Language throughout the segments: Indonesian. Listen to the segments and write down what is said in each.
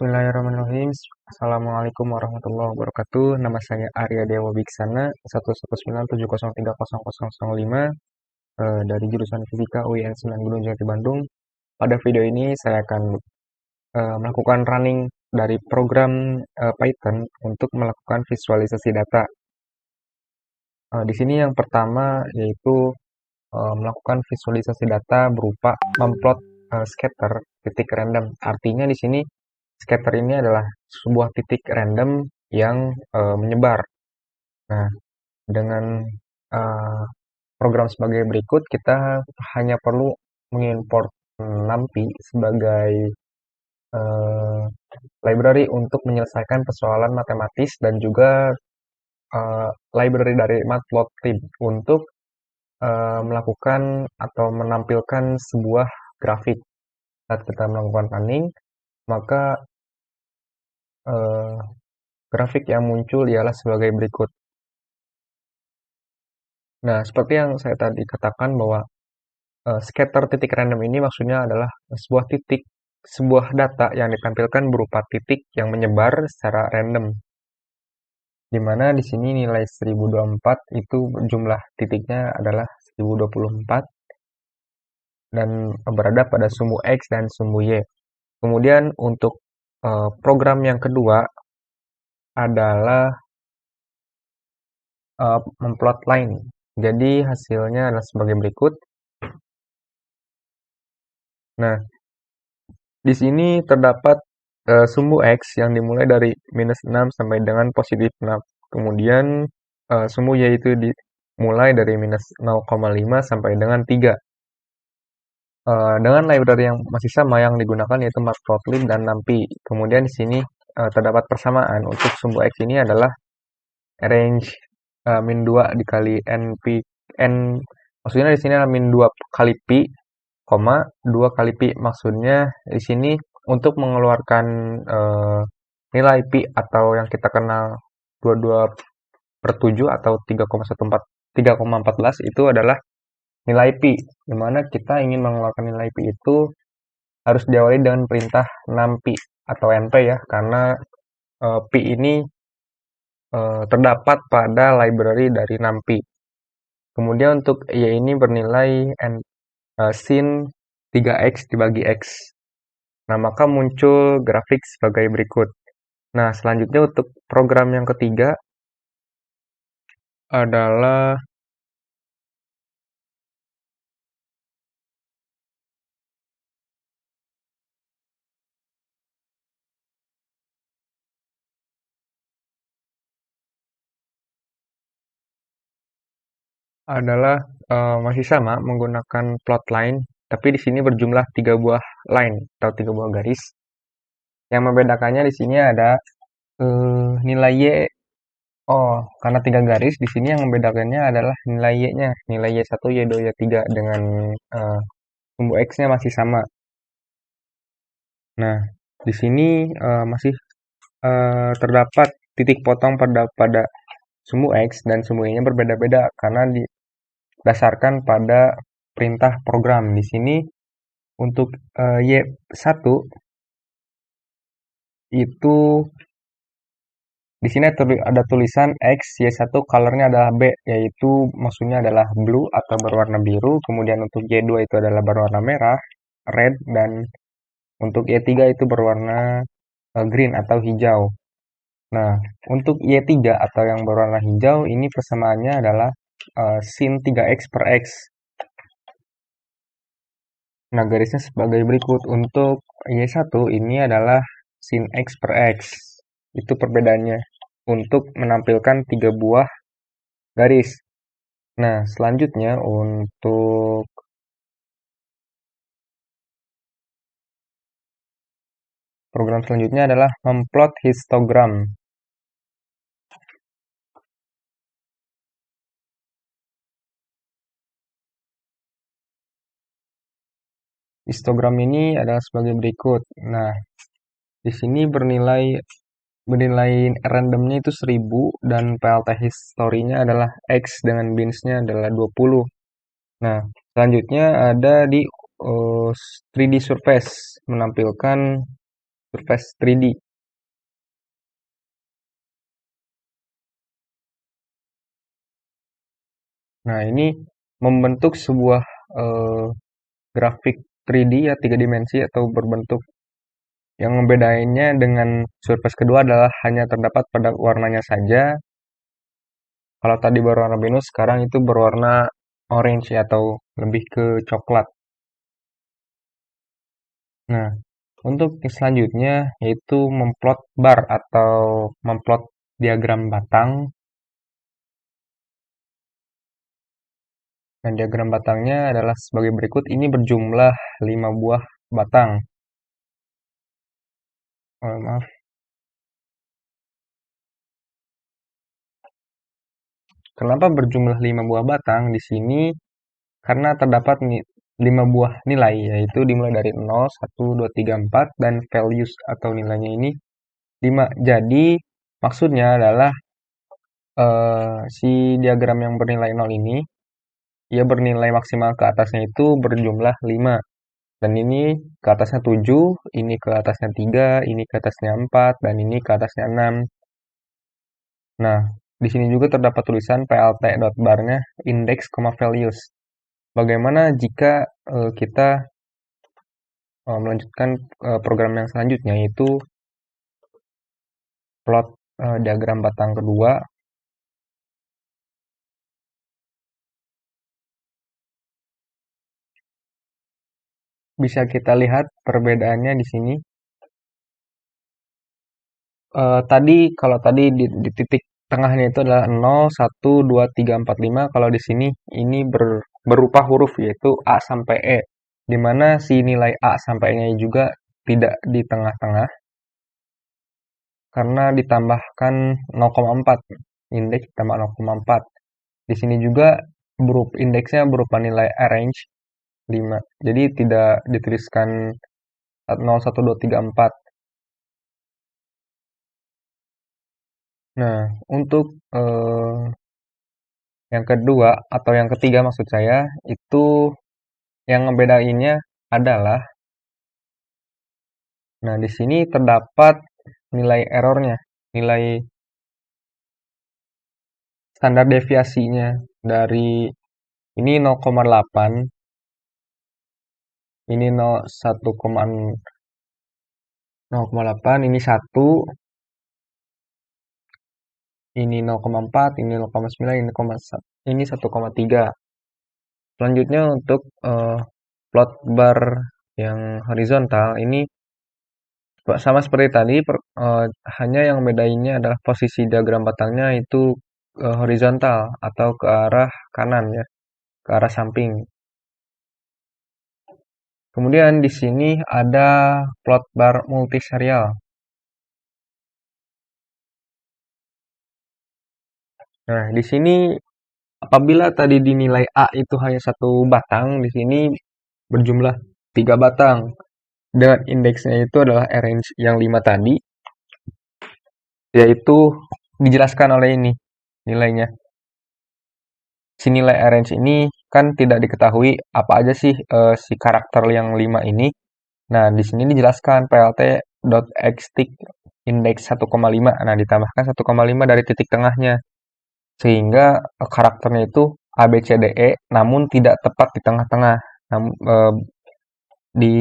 Bismillahirrahmanirrahim. Assalamualaikum warahmatullahi wabarakatuh. Nama saya Arya Dewa Biksana, 11970300005 dari jurusan Fisika UIN Sunan Gunung Jati Bandung. Pada video ini saya akan melakukan running dari program Python untuk melakukan visualisasi data. Di sini yang pertama yaitu melakukan visualisasi data berupa memplot scatter titik random. Artinya di sini scatter ini adalah sebuah titik random yang menyebar. Nah, dengan uh, program sebagai berikut, kita hanya perlu mengimport NumPy sebagai uh, library untuk menyelesaikan persoalan matematis dan juga library dari Matplotlib untuk melakukan atau menampilkan sebuah grafik. Saat kita melakukan running, maka eh, grafik yang muncul ialah sebagai berikut. Nah, seperti yang saya tadi katakan bahwa scatter titik random ini maksudnya adalah sebuah titik, sebuah data yang ditampilkan berupa titik yang menyebar secara random. Di mana di sini nilai 1024 itu jumlah titiknya adalah 1024 dan berada pada sumbu X dan sumbu Y. Kemudian untuk program yang kedua adalah memplot line. Jadi hasilnya adalah sebagai berikut. Nah, di sini terdapat sumbu X yang dimulai dari -6 sampai dengan +6. Kemudian sumbu Y itu dimulai dari -0,5 sampai dengan 3. Dengan library yang masih sama yang digunakan yaitu Matplotlib dan NumPy. Kemudian di sini terdapat persamaan untuk sumbu X ini adalah range -2 dikali NP N, maksudnya di sini adalah -2 kali pi, 2 kali pi. Maksudnya di sini untuk mengeluarkan nilai pi atau yang kita kenal 22/7 atau 3,14 itu adalah nilai pi. Di mana kita ingin mengeluarkan nilai pi itu harus diawali dengan perintah numPy atau np ya, karena pi ini terdapat pada library dari NumPy. Kemudian untuk Y ini bernilai sin 3x dibagi X. Nah, maka muncul grafik sebagai berikut. Nah, selanjutnya untuk program yang ketiga adalah adalah masih sama menggunakan plot line, tapi di sini berjumlah 3 buah line atau 3 buah garis. Yang membedakannya di sini ada nilai Y. Oh, karena 3 garis, di sini yang membedakannya adalah nilai Y-nya. Nilai Y1, Y2, Y3 dengan sumbu X-nya masih sama. Nah, di sini masih terdapat titik potong pada sumbu X dan sumbu Y-nya berbeda-beda karena didasarkan pada perintah program. Di sini untuk Y1 itu di sini ada tulisan X, Y1 colornya adalah B, yaitu maksudnya adalah blue atau berwarna biru. Kemudian untuk Y2 itu adalah berwarna merah, red, dan untuk Y3 itu berwarna green atau hijau. Nah, untuk Y3 atau yang berwarna hijau, ini persamaannya adalah sin 3x per X. Nah, garisnya sebagai berikut. Untuk Y1 ini adalah sin X per X. Itu perbedaannya untuk menampilkan 3 buah garis. Nah, selanjutnya untuk program selanjutnya adalah memplot histogram. Histogram ini adalah sebagai berikut. Nah, di sini bernilai randomnya itu 1000 dan PLT history-nya adalah X dengan bins-nya adalah 20. Nah, selanjutnya ada di 3D surface menampilkan surface 3D. Nah, ini membentuk sebuah eh, grafik 3D ya, tiga dimensi atau berbentuk. Yang membedainnya dengan surface kedua adalah hanya terdapat pada warnanya saja. Kalau tadi berwarna biru, sekarang itu berwarna orange ya, atau lebih ke coklat. Nah, untuk yang selanjutnya yaitu memplot bar atau memplot diagram batang. Dan diagram batangnya adalah sebagai berikut. Ini berjumlah 5 buah batang. Maaf. Kenapa berjumlah 5 buah batang? Di sini karena terdapat 5 buah nilai, yaitu dimulai dari 0, 1, 2, 3, 4, dan values atau nilainya ini 5. Jadi, maksudnya adalah si diagram yang bernilai 0 ini, ia bernilai maksimal ke atasnya itu berjumlah 5. Dan ini ke atasnya 7, ini ke atasnya 3, ini ke atasnya 4, dan ini ke atasnya 6. Nah, di sini juga terdapat tulisan plt.bar-nya index, values. Bagaimana jika kita melanjutkan program yang selanjutnya, yaitu plot diagram batang kedua. Bisa kita lihat perbedaannya di sini. Tadi kalau tadi di titik tengahnya itu adalah 0, 1, 2, 3, 4, 5. Kalau di sini ini berupa huruf yaitu A sampai E. Di mana si nilai A sampai E-nya juga tidak di tengah-tengah karena ditambahkan 0,4. Indeks tambah 0,4. Di sini juga indeksnya berupa nilai arrange 5. Jadi tidak dituliskan 0, 1, 2, 3, 4. Nah, untuk yang kedua atau yang ketiga maksud saya, itu yang ngebedainnya adalah, nah di sini terdapat nilai errornya, nilai standar deviasinya dari ini 0,8, ini 1,0,8, ini 1, ini 0,4, ini 0,9, ini 1,3. Selanjutnya untuk plot bar yang horizontal ini sama seperti tadi, hanya yang bedainnya adalah posisi diagram batangnya itu horizontal atau ke arah kanan ya, ke arah samping. Kemudian di sini ada plot bar multiserial. Nah, di sini apabila tadi dinilai A itu hanya satu batang, di sini berjumlah 3 batang. Dengan indeksnya itu adalah arrange yang 5 tadi, yaitu dijelaskan oleh ini nilainya. Si nilai arrange ini kan tidak diketahui apa aja sih si karakter yang 5 ini. Nah, di sini dijelaskan plt.xtick index 1,5. Nah, ditambahkan 1,5 dari titik tengahnya. Sehingga karakternya itu A, B, C, D, E, namun tidak tepat di tengah-tengah. Namun di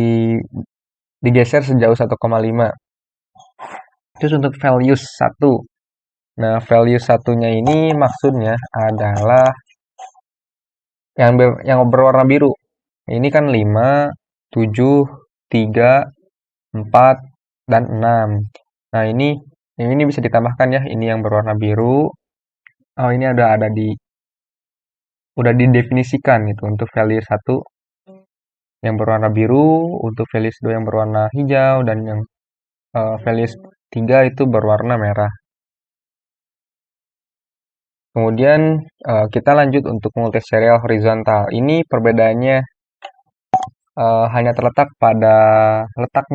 digeser sejauh 1,5. Terus untuk values 1. Nah, value satunya ini maksudnya adalah yang berwarna biru. Ini kan 5, 7, 3, 4, dan 6. Nah, ini bisa ditambahkan ya. Ini yang berwarna biru. Oh, ini ada udah didefinisikan gitu untuk value 1 yang berwarna biru, untuk value 2 yang berwarna hijau, dan yang value 3 itu berwarna merah. Kemudian kita lanjut untuk multiserial horizontal. Ini perbedaannya hanya terletak pada letak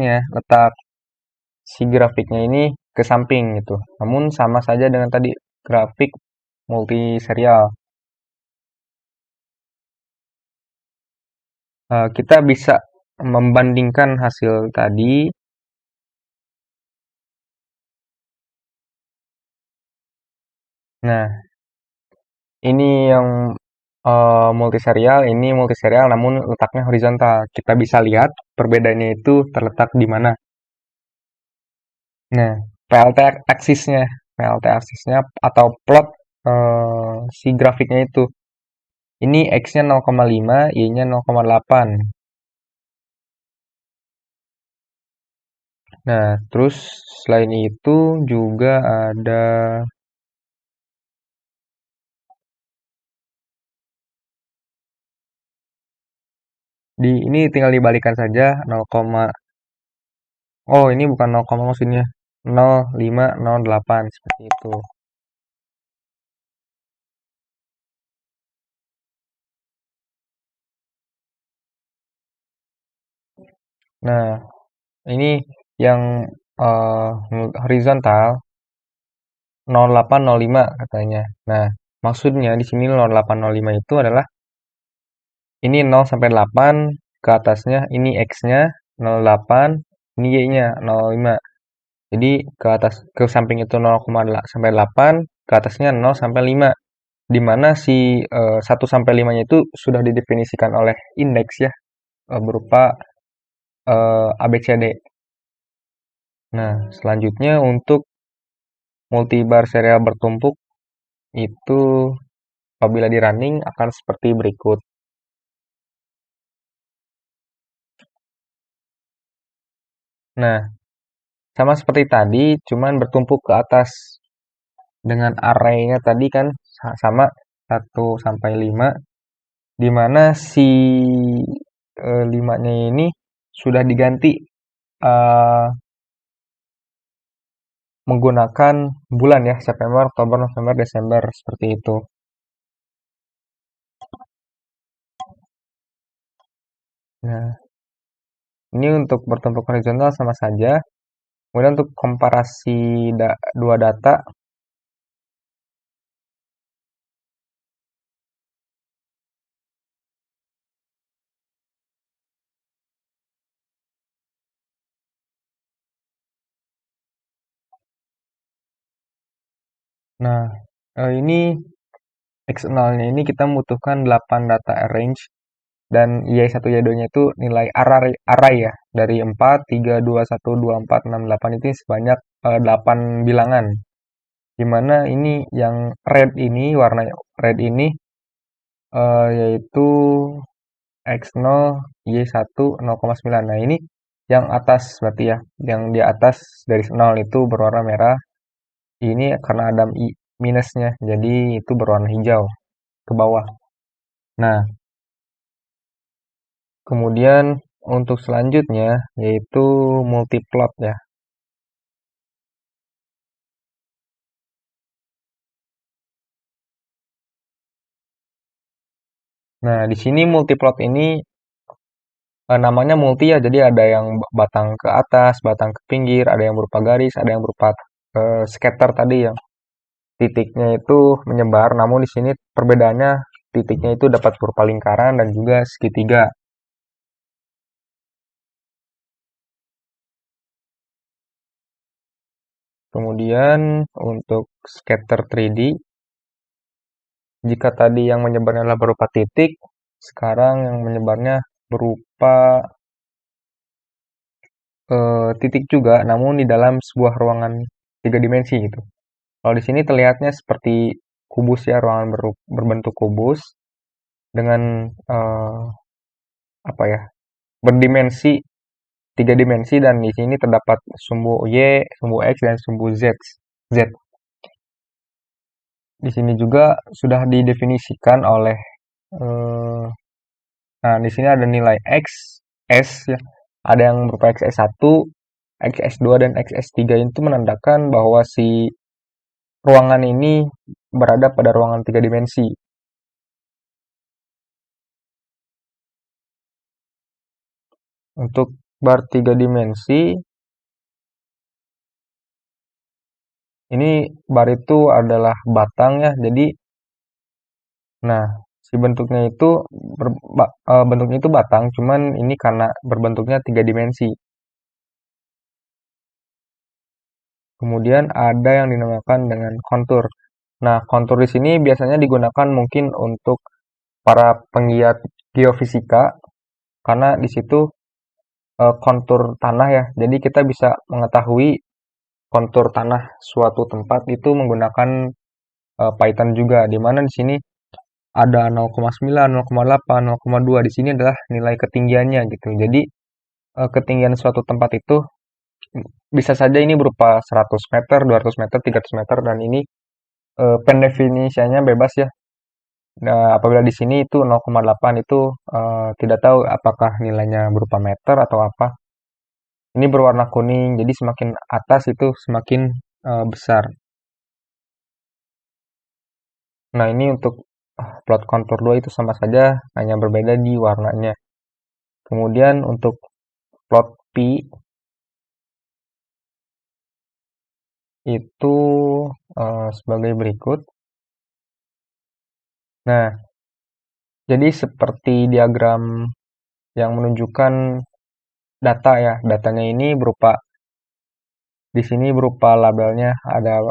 si grafiknya ini ke samping gitu. Namun sama saja dengan tadi grafik multiserial. Kita bisa membandingkan hasil tadi Nah, ini yang multiserial, ini multiserial namun letaknya horizontal. Kita bisa lihat perbedaannya itu terletak di mana. Nah, PLT aksisnya, PLT aksisnya atau plot si grafiknya itu. Ini X-nya 0,5, Y-nya 0,8. Nah, terus selain itu juga ada ini tinggal dibalikan saja 0, oh ini bukan 0, maksudnya 0,508 seperti itu. Nah, ini yang eh, horizontal 0805 katanya. Nah, maksudnya di sini 0805 itu adalah ini 0 sampai 8 ke atasnya, ini X-nya 08, ini Y-nya 05. Jadi ke atas ke samping itu 0,8 sampai 8, ke atasnya 0 sampai 5. Di mana si 1 sampai 5-nya itu sudah didefinisikan oleh indeks ya, berupa ABCD. Nah, selanjutnya untuk multibar serial bertumpuk itu apabila di running akan seperti berikut. Nah, sama seperti tadi, cuman bertumpuk ke atas dengan array-nya tadi kan sama 1 sampai 5, di mana si 5-nya ini sudah diganti eh, menggunakan bulan ya, September, Oktober, November, Desember seperti itu. Nah, ini untuk bertumpuk horizontal sama saja. Kemudian untuk komparasi dua data, nah ini X0-nya ini kita membutuhkan 8 data arrange dan Y1, Y2-nya itu nilai array ya, dari 4, 3, 2, 1, 2, 4, 6, 8 itu sebanyak 8 bilangan. Dimana ini yang red ini, warna red ini yaitu X0, Y1, 0,9. Nah, ini yang atas berarti ya. Yang di atas dari 0 itu berwarna merah. Ini karena ada minusnya, jadi itu berwarna hijau ke bawah. Nah, kemudian untuk selanjutnya yaitu multiplot ya. Nah, di sini multiplot ini namanya multi ya, jadi ada yang batang ke atas, batang ke pinggir, ada yang berupa garis, ada yang berupa scatter tadi yang titiknya itu menyebar, namun di sini perbedaannya titiknya itu dapat berupa lingkaran dan juga segitiga. Kemudian untuk scatter 3D, jika tadi yang menyebarnya adalah berupa titik, sekarang yang menyebarnya berupa titik juga, namun di dalam sebuah ruangan tiga dimensi gitu. Kalau di sini terlihatnya seperti kubus ya, ruangan berbentuk kubus dengan apa ya, berdimensi tiga dimensi dan di sini terdapat sumbu Y, sumbu X dan sumbu Z. Z. Di sini juga sudah didefinisikan oleh eh, nah di sini ada nilai X, S ya. Ada yang berupa XS1, XS2 dan XS3 itu menandakan bahwa si ruangan ini berada pada ruangan tiga dimensi. Untuk bar tiga dimensi, ini bar itu adalah batang ya. Jadi, nah, si bentuknya itu bentuknya itu batang, cuman ini karena berbentuknya tiga dimensi. Kemudian ada yang dinamakan dengan kontur. Nah, kontur di sini biasanya digunakan mungkin untuk para penggiat geofisika karena di situ kontur tanah ya. Jadi kita bisa mengetahui kontur tanah suatu tempat itu menggunakan Python juga. Di mana di sini ada 0,9, 0,8, 0,2. Di sini adalah nilai ketinggiannya gitu. Jadi ketinggian suatu tempat itu bisa saja ini berupa 100 meter, 200 meter, 300 meter dan ini pendefinisiannya bebas ya. Nah, apabila di sini itu 0,8 itu tidak tahu apakah nilainya berupa meter atau apa. Ini berwarna kuning, jadi semakin atas itu semakin besar. Nah, ini untuk plot kontur 2 itu sama saja, hanya berbeda di warnanya. Kemudian untuk plot P itu sebagai berikut. Nah, jadi seperti diagram yang menunjukkan data ya. Datanya ini berupa di sini berupa labelnya ada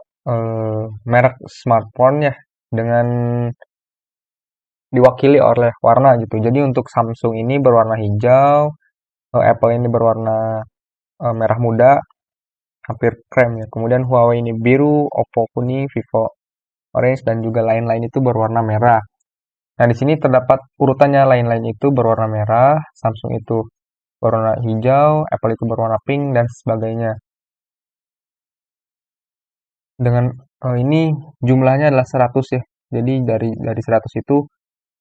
merek smartphone ya dengan diwakili oleh warna gitu. Jadi untuk Samsung ini berwarna hijau, Apple ini berwarna merah muda, hampir krem ya. Kemudian Huawei ini biru, Oppo kuning, Vivo orange dan juga lain-lain itu berwarna merah. Nah, di sini terdapat urutannya lain-lain itu berwarna merah, Samsung itu berwarna hijau, Apple itu berwarna pink dan sebagainya. Dengan ini jumlahnya adalah 100 ya. Jadi dari 100 itu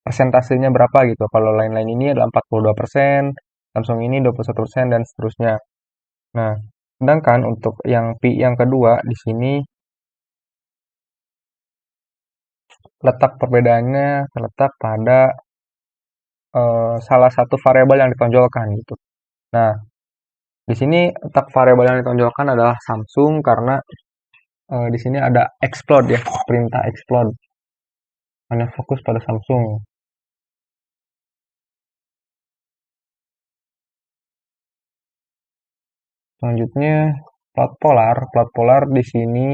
persentasenya berapa gitu. Kalau lain-lain ini adalah 42%, Samsung ini 21% dan seterusnya. Nah, sedangkan untuk yang Pi yang kedua di sini letak perbedaannya terletak pada salah satu variabel yang ditonjolkan gitu. Nah, di sini letak variabel yang ditonjolkan adalah Samsung karena di sini ada explode ya, perintah explode. Hanya fokus pada Samsung. Selanjutnya plot polar. Plot polar di sini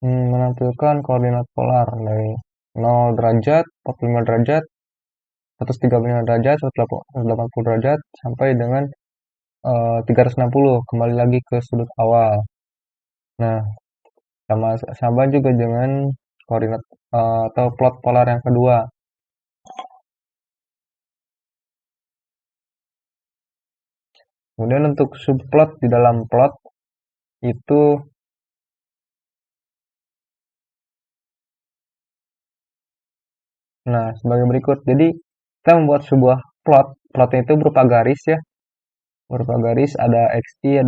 menampilkan koordinat polar dari 0 derajat, 45 derajat, 135 derajat, 180 derajat, sampai dengan 360, kembali lagi ke sudut awal. Nah, sama juga dengan koordinat atau plot polar yang kedua. Kemudian untuk subplot di dalam plot itu, nah sebagai berikut. Jadi kita membuat sebuah plot. Plotnya itu berupa garis ya, berupa garis ada XI,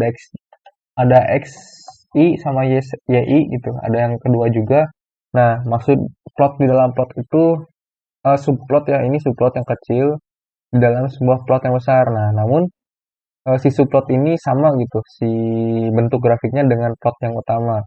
ada XI sama YI gitu. Ada yang kedua juga. Nah, maksud plot di dalam plot itu subplot ya, ini subplot yang kecil di dalam sebuah plot yang besar. Nah, namun si subplot ini sama gitu, si bentuk grafiknya dengan plot yang utama.